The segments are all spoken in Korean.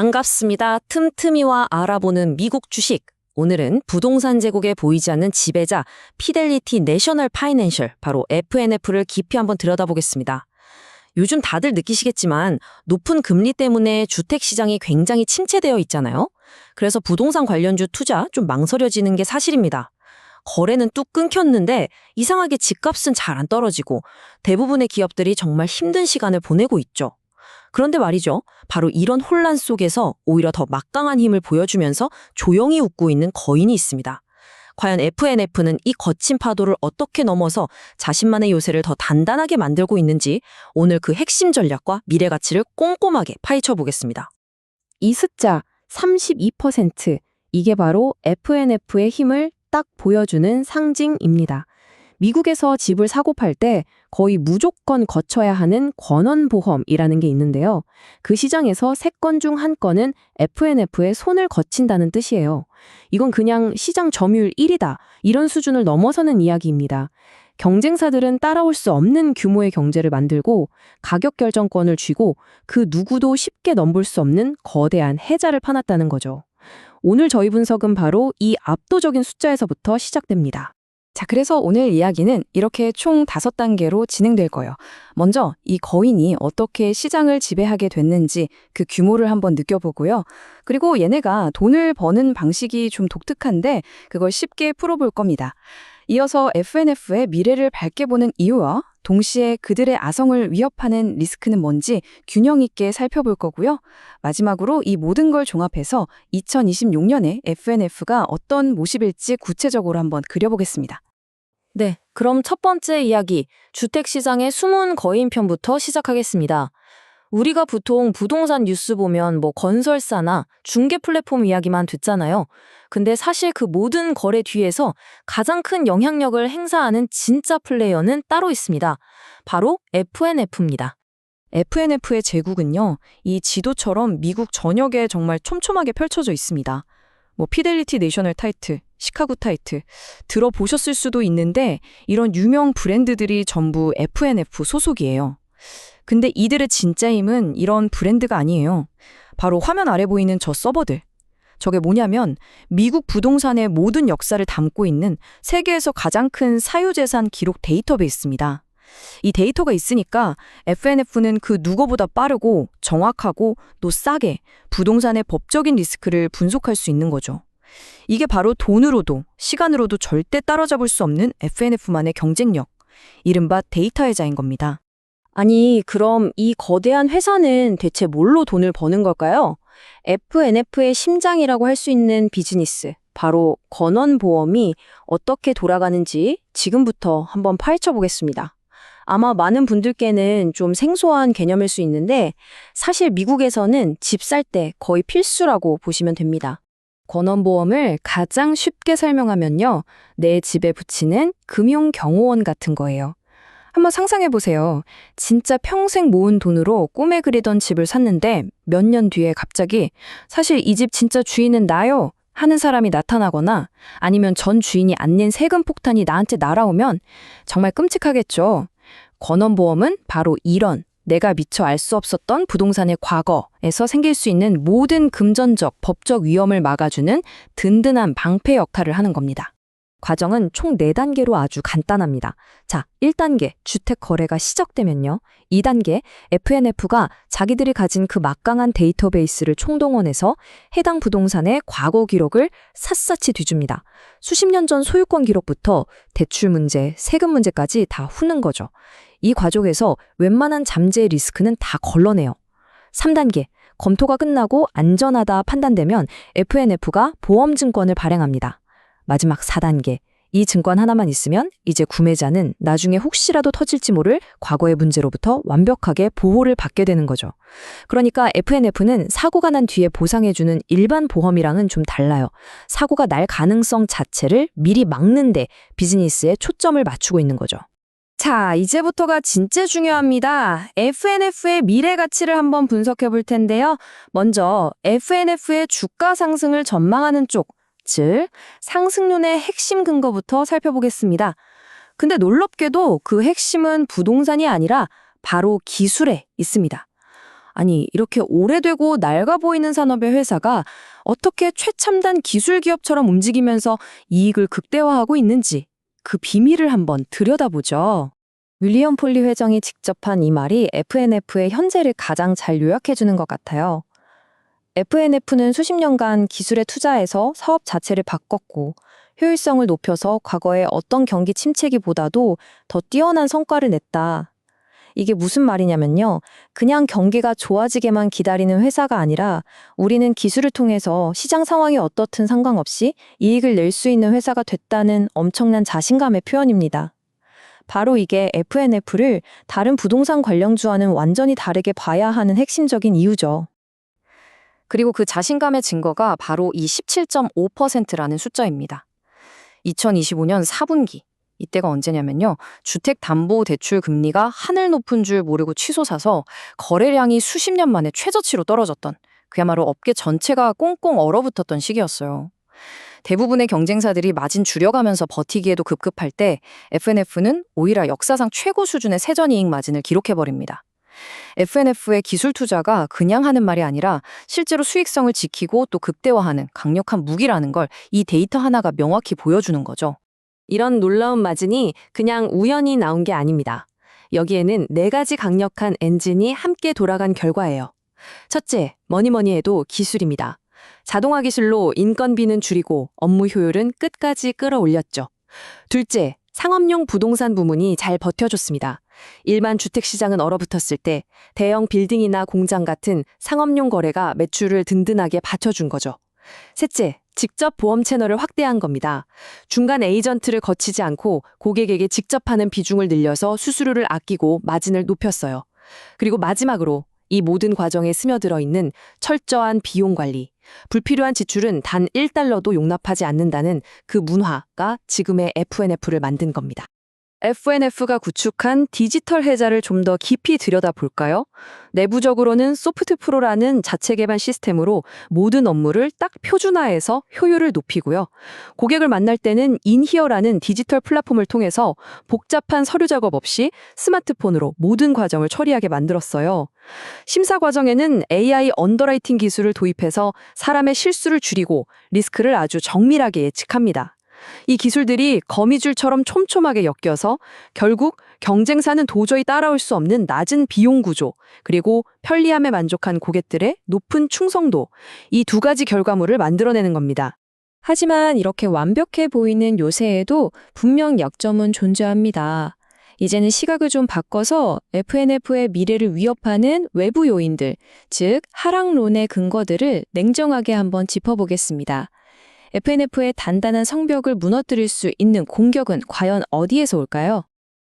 반갑습니다. 틈틈이와 알아보는 미국 주식. 오늘은 부동산 제국에 보이지 않는 지배자 피델리티 내셔널 파이낸셜, 바로 FNF를 깊이 한번 들여다보겠습니다. 요즘 다들 느끼시겠지만 높은 금리 때문에 주택시장이 굉장히 침체되어 있잖아요. 그래서 부동산 관련주 투자 좀 망설여지는 게 사실입니다. 거래는 뚝 끊겼는데 이상하게 집값은 잘 안 떨어지고 대부분의 기업들이 정말 힘든 시간을 보내고 있죠. 그런데 말이죠. 바로 이런 혼란 속에서 오히려 더 막강한 힘을 보여주면서 조용히 웃고 있는 거인이 있습니다. 과연 FNF는 이 거친 파도를 어떻게 넘어서 자신만의 요새를 더 단단하게 만들고 있는지 오늘 그 핵심 전략과 미래 가치를 꼼꼼하게 파헤쳐 보겠습니다. 이 숫자 32%, 이게 바로 FNF의 힘을 딱 보여주는 상징입니다. 미국에서 집을 사고 팔 때 거의 무조건 거쳐야 하는 권원보험이라는 게 있는데요. 그 시장에서 3건 중 1건은 FNF의 손을 거친다는 뜻이에요. 이건 그냥 시장 점유율 1위다, 이런 수준을 넘어서는 이야기입니다. 경쟁사들은 따라올 수 없는 규모의 경제를 만들고 가격 결정권을 쥐고 그 누구도 쉽게 넘볼 수 없는 거대한 해자를 파놨다는 거죠. 오늘 저희 분석은 바로 이 압도적인 숫자에서부터 시작됩니다. 자, 그래서 오늘 이야기는 이렇게 총 5단계로 진행될 거예요. 먼저 이 거인이 어떻게 시장을 지배하게 됐는지 그 규모를 한번 느껴보고요. 그리고 얘네가 돈을 버는 방식이 좀 독특한데 그걸 쉽게 풀어볼 겁니다. 이어서 FNF의 미래를 밝게 보는 이유와 동시에 그들의 아성을 위협하는 리스크는 뭔지 균형 있게 살펴볼 거고요. 마지막으로 이 모든 걸 종합해서 2026년에 FNF가 어떤 모습일지 구체적으로 한번 그려보겠습니다. 네, 그럼 첫 번째 이야기, 주택시장의 숨은 거인편부터 시작하겠습니다. 우리가 보통 부동산 뉴스 보면 건설사나 중개 플랫폼 이야기만 듣잖아요. 근데 사실 그 모든 거래 뒤에서 가장 큰 영향력을 행사하는 진짜 플레이어는 따로 있습니다. 바로 FNF입니다. FNF의 제국은요, 이 지도처럼 미국 전역에 정말 촘촘하게 펼쳐져 있습니다. 피델리티 내셔널 타이틀, 시카고 타이틀 들어보셨을 수도 있는데 이런 유명 브랜드들이 전부 FNF 소속이에요. 근데 이들의 진짜 힘은 이런 브랜드가 아니에요. 바로 화면 아래 보이는 저 서버들. 저게 뭐냐면 미국 부동산의 모든 역사를 담고 있는 세계에서 가장 큰 사유재산 기록 데이터베이스입니다. 이 데이터가 있으니까 FNF는 그 누구보다 빠르고 정확하고 또 싸게 부동산의 법적인 리스크를 분석할 수 있는 거죠. 이게 바로 돈으로도 시간으로도 절대 따라잡을 수 없는 FNF만의 경쟁력, 이른바 데이터 해자인 겁니다. 아니, 그럼 이 거대한 회사는 대체 뭘로 돈을 버는 걸까요? FNF의 심장이라고 할 수 있는 비즈니스, 바로 건원보험이 어떻게 돌아가는지 지금부터 한번 파헤쳐 보겠습니다. 아마 많은 분들께는 좀 생소한 개념일 수 있는데 사실 미국에서는 집 살 때 거의 필수라고 보시면 됩니다. 권원보험을 가장 쉽게 설명하면요, 내 집에 붙이는 금융경호원 같은 거예요. 한번 상상해보세요. 진짜 평생 모은 돈으로 꿈에 그리던 집을 샀는데 몇 년 뒤에 갑자기 사실 이 집 진짜 주인은 나요 하는 사람이 나타나거나 아니면 전 주인이 안 낸 세금 폭탄이 나한테 날아오면 정말 끔찍하겠죠. 권원보험은 바로 이런 내가 미처 알 수 없었던 부동산의 과거에서 생길 수 있는 모든 금전적, 법적 위험을 막아주는 든든한 방패 역할을 하는 겁니다. 과정은 총 4단계로 아주 간단합니다. 자, 1단계, 주택 거래가 시작되면요. 2단계, FNF가 자기들이 가진 그 막강한 데이터베이스를 총동원해서 해당 부동산의 과거 기록을 샅샅이 뒤줍니다. 수십 년 전 소유권 기록부터 대출 문제, 세금 문제까지 다 훑는 거죠. 이 과정에서 웬만한 잠재 리스크는 다 걸러내요. 3단계, 검토가 끝나고 안전하다 판단되면 FNF가 보험증권을 발행합니다. 마지막 4단계, 이 증권 하나만 있으면 이제 구매자는 나중에 혹시라도 터질지 모를 과거의 문제로부터 완벽하게 보호를 받게 되는 거죠. 그러니까 FNF는 사고가 난 뒤에 보상해주는 일반 보험이랑은 좀 달라요. 사고가 날 가능성 자체를 미리 막는데 비즈니스에 초점을 맞추고 있는 거죠. 자, 이제부터가 진짜 중요합니다. FNF의 미래 가치를 한번 분석해 볼 텐데요. 먼저 FNF의 주가 상승을 전망하는 쪽, 즉 상승률의 핵심 근거부터 살펴보겠습니다. 근데 놀랍게도 그 핵심은 부동산이 아니라 바로 기술에 있습니다. 아니, 이렇게 오래되고 낡아 보이는 산업의 회사가 어떻게 최첨단 기술 기업처럼 움직이면서 이익을 극대화하고 있는지 그 비밀을 한번 들여다보죠. 윌리엄 폴리 회장이 직접 한 이 말이 FNF의 현재를 가장 잘 요약해주는 것 같아요. FNF는 수십 년간 기술에 투자해서 사업 자체를 바꿨고 효율성을 높여서 과거의 어떤 경기 침체기보다도 더 뛰어난 성과를 냈다. 이게 무슨 말이냐면요. 그냥 경기가 좋아지게만 기다리는 회사가 아니라 우리는 기술을 통해서 시장 상황이 어떻든 상관없이 이익을 낼 수 있는 회사가 됐다는 엄청난 자신감의 표현입니다. 바로 이게 FNF를 다른 부동산 관련주와는 완전히 다르게 봐야 하는 핵심적인 이유죠. 그리고 그 자신감의 증거가 바로 이 17.5%라는 숫자입니다. 2025년 4분기. 이때가 언제냐면요. 주택담보대출 금리가 하늘 높은 줄 모르고 치솟아서 거래량이 수십 년 만에 최저치로 떨어졌던 그야말로 업계 전체가 꽁꽁 얼어붙었던 시기였어요. 대부분의 경쟁사들이 마진 줄여가면서 버티기에도 급급할 때 FNF는 오히려 역사상 최고 수준의 세전이익 마진을 기록해버립니다. FNF의 기술 투자가 그냥 하는 말이 아니라 실제로 수익성을 지키고 또 극대화하는 강력한 무기라는 걸 이 데이터 하나가 명확히 보여주는 거죠. 이런 놀라운 마진이 그냥 우연히 나온 게 아닙니다. 여기에는 4가지 강력한 엔진이 함께 돌아간 결과예요. 첫째, 뭐니 해도 기술입니다. 자동화 기술로 인건비는 줄이고 업무 효율은 끝까지 끌어올렸죠. 둘째, 상업용 부동산 부문이 잘 버텨줬습니다. 일반 주택시장은 얼어붙었을 때 대형 빌딩이나 공장 같은 상업용 거래가 매출을 든든하게 받쳐준 거죠. 셋째, 직접 보험 채널을 확대한 겁니다. 중간 에이전트를 거치지 않고 고객에게 직접 하는 비중을 늘려서 수수료를 아끼고 마진을 높였어요. 그리고 마지막으로 이 모든 과정에 스며들어 있는 철저한 비용 관리, 불필요한 지출은 단 1달러도 용납하지 않는다는 그 문화가 지금의 FNF를 만든 겁니다. FNF가 구축한 디지털 해자를 좀 더 깊이 들여다볼까요? 내부적으로는 소프트프로라는 자체 개발 시스템으로 모든 업무를 딱 표준화해서 효율을 높이고요. 고객을 만날 때는 인히어라는 디지털 플랫폼을 통해서 복잡한 서류 작업 없이 스마트폰으로 모든 과정을 처리하게 만들었어요. 심사 과정에는 AI 언더라이팅 기술을 도입해서 사람의 실수를 줄이고 리스크를 아주 정밀하게 예측합니다. 이 기술들이 거미줄처럼 촘촘하게 엮여서 결국 경쟁사는 도저히 따라올 수 없는 낮은 비용 구조, 그리고 편리함에 만족한 고객들의 높은 충성도, 이 2가지 결과물을 만들어내는 겁니다. 하지만 이렇게 완벽해 보이는 요새에도 분명 약점은 존재합니다. 이제는 시각을 좀 바꿔서 FNF의 미래를 위협하는 외부 요인들, 즉 하락론의 근거들을 냉정하게 한번 짚어보겠습니다. FNF의 단단한 성벽을 무너뜨릴 수 있는 공격은 과연 어디에서 올까요?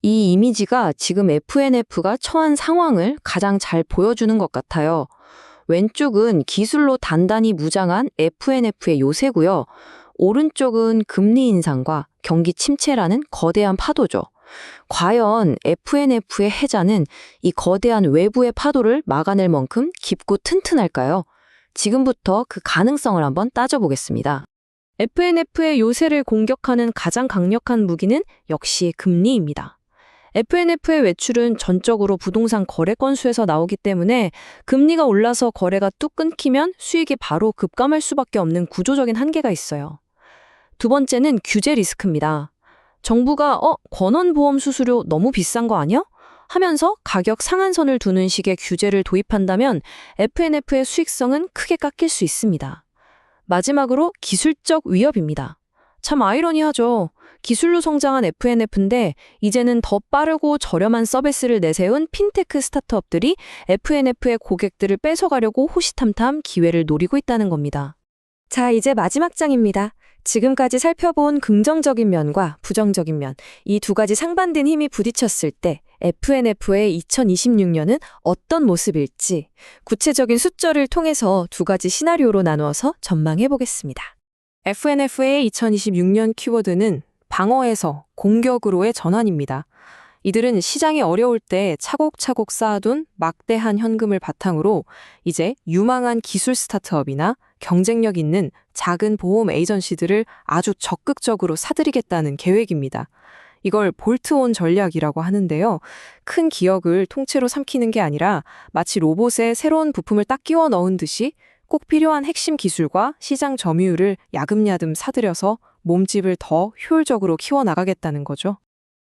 이 이미지가 지금 FNF가 처한 상황을 가장 잘 보여주는 것 같아요. 왼쪽은 기술로 단단히 무장한 FNF의 요새고요. 오른쪽은 금리 인상과 경기 침체라는 거대한 파도죠. 과연 FNF의 해자는 이 거대한 외부의 파도를 막아낼 만큼 깊고 튼튼할까요? 지금부터 그 가능성을 한번 따져보겠습니다. FNF의 요새를 공격하는 가장 강력한 무기는 역시 금리입니다. FNF의 외출은 전적으로 부동산 거래 건수에서 나오기 때문에 금리가 올라서 거래가 뚝 끊기면 수익이 바로 급감할 수밖에 없는 구조적인 한계가 있어요. 두 번째는 규제 리스크입니다. 정부가 권원보험 수수료 너무 비싼 거 아니야? 하면서 가격 상한선을 두는 식의 규제를 도입한다면 FNF의 수익성은 크게 깎일 수 있습니다. 마지막으로 기술적 위협입니다. 참 아이러니하죠. 기술로 성장한 FNF인데 이제는 더 빠르고 저렴한 서비스를 내세운 핀테크 스타트업들이 FNF의 고객들을 뺏어가려고 호시탐탐 기회를 노리고 있다는 겁니다. 자, 이제 마지막 장입니다. 지금까지 살펴본 긍정적인 면과 부정적인 면, 이 2가지 상반된 힘이 부딪혔을 때 FNF의 2026년은 어떤 모습일지 구체적인 숫자를 통해서 2가지 시나리오로 나누어서 전망해 보겠습니다. FNF의 2026년 키워드는 방어에서 공격으로의 전환입니다. 이들은 시장이 어려울 때 차곡차곡 쌓아둔 막대한 현금을 바탕으로 이제 유망한 기술 스타트업이나 경쟁력 있는 작은 보험 에이전시들을 아주 적극적으로 사들이겠다는 계획입니다. 이걸 볼트온 전략이라고 하는데요. 큰 기업을 통째로 삼키는 게 아니라 마치 로봇에 새로운 부품을 딱 끼워 넣은 듯이 꼭 필요한 핵심 기술과 시장 점유율을 야금야금 사들여서 몸집을 더 효율적으로 키워나가겠다는 거죠.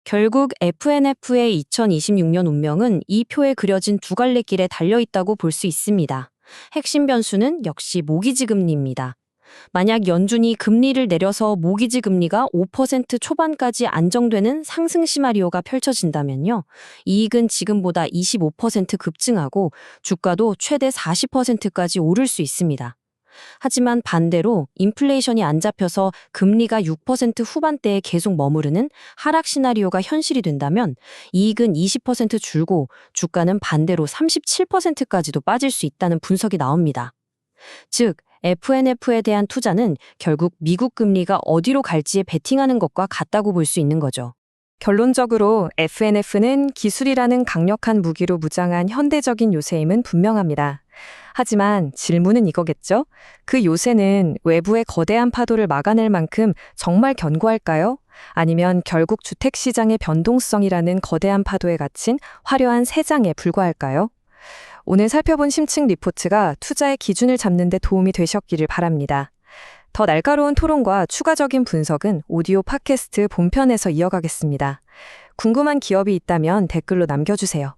결국 FNF의 2026년 운명은 이 표에 그려진 두 갈래 길에 달려있다고 볼 수 있습니다. 핵심 변수는 역시 모기지 금리입니다. 만약 연준이 금리를 내려서 모기지 금리가 5% 초반까지 안정되는 상승 시나리오가 펼쳐진다면요. 이익은 지금보다 25% 급증하고 주가도 최대 40%까지 오를 수 있습니다. 하지만 반대로 인플레이션이 안 잡혀서 금리가 6% 후반대에 계속 머무르는 하락 시나리오가 현실이 된다면 이익은 20% 줄고 주가는 반대로 37%까지도 빠질 수 있다는 분석이 나옵니다. 즉, FNF에 대한 투자는 결국 미국 금리가 어디로 갈지에 베팅하는 것과 같다고 볼 수 있는 거죠. 결론적으로 FNF는 기술이라는 강력한 무기로 무장한 현대적인 요새임은 분명합니다. 하지만 질문은 이거겠죠? 그 요새는 외부의 거대한 파도를 막아낼 만큼 정말 견고할까요? 아니면 결국 주택시장의 변동성이라는 거대한 파도에 갇힌 화려한 새장에 불과할까요? 오늘 살펴본 심층 리포트가 투자의 기준을 잡는 데 도움이 되셨기를 바랍니다. 더 날카로운 토론과 추가적인 분석은 오디오 팟캐스트 본편에서 이어가겠습니다. 궁금한 기업이 있다면 댓글로 남겨주세요.